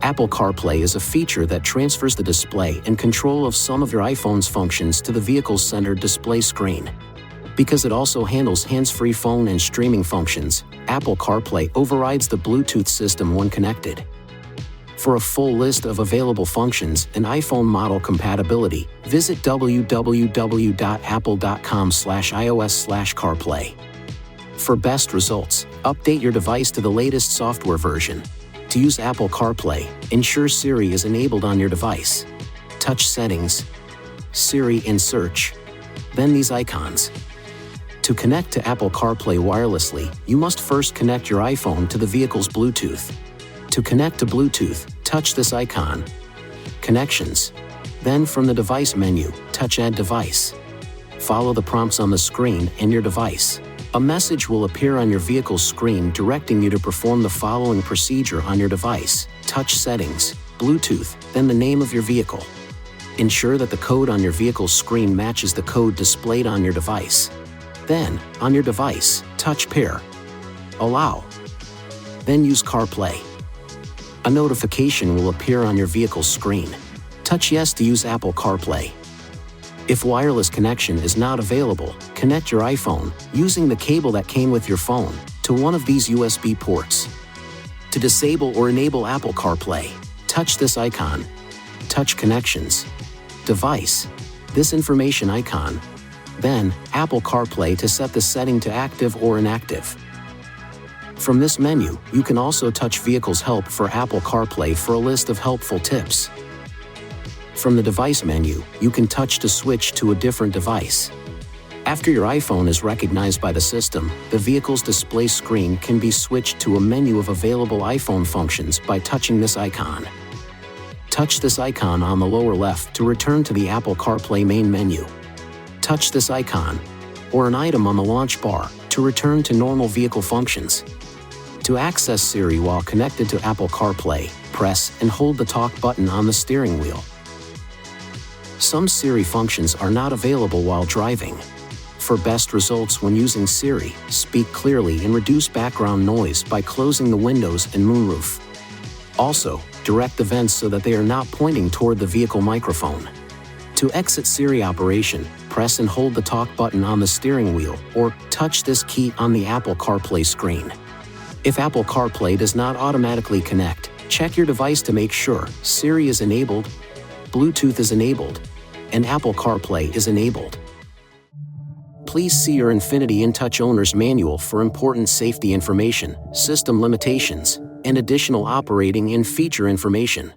Apple CarPlay is a feature that transfers the display and control of some of your iPhone's functions to the vehicle's center display screen. Because it also handles hands-free phone and streaming functions, Apple CarPlay overrides the Bluetooth system when connected. For a full list of available functions and iPhone model compatibility, visit www.apple.com/iOS/CarPlay. For best results, update your device to the latest software version. To use Apple CarPlay, ensure Siri is enabled on your device. Touch Settings, Siri in Search, then these icons. To connect to Apple CarPlay wirelessly, you must first connect your iPhone to the vehicle's Bluetooth. To connect to Bluetooth, touch this icon, Connections. Then from the Device menu, touch Add Device. Follow the prompts on the screen and your device. A message will appear on your vehicle's screen directing you to perform the following procedure on your device. Touch Settings, Bluetooth, then the name of your vehicle. Ensure that the code on your vehicle's screen matches the code displayed on your device. Then, on your device, touch Pair. Allow. Then use CarPlay. A notification will appear on your vehicle's screen. Touch Yes to use Apple CarPlay. If wireless connection is not available, connect your iPhone, using the cable that came with your phone, to one of these USB ports. To disable or enable Apple CarPlay, touch this icon. Touch Connections. Device. This information icon. Then, Apple CarPlay to set the setting to active or inactive. From this menu, you can also touch Vehicles Help for Apple CarPlay for a list of helpful tips. From the Device menu, you can touch to switch to a different device. After your iPhone is recognized by the system, the vehicle's display screen can be switched to a menu of available iPhone functions by touching this icon. Touch this icon on the lower left to return to the Apple CarPlay main menu. Touch this icon, or an item on the launch bar, to return to normal vehicle functions. To access Siri while connected to Apple CarPlay, press and hold the talk button on the steering wheel. Some Siri functions are not available while driving. For best results when using Siri, speak clearly and reduce background noise by closing the windows and moonroof. Also, direct the vents so that they are not pointing toward the vehicle microphone. To exit Siri operation, press and hold the talk button on the steering wheel or touch this key on the Apple CarPlay screen. If Apple CarPlay does not automatically connect, check your device to make sure Siri is enabled, Bluetooth is enabled, and Apple CarPlay is enabled. Please see your INFINITI InTouch Owner's Manual for important safety information, system limitations, and additional operating and feature information.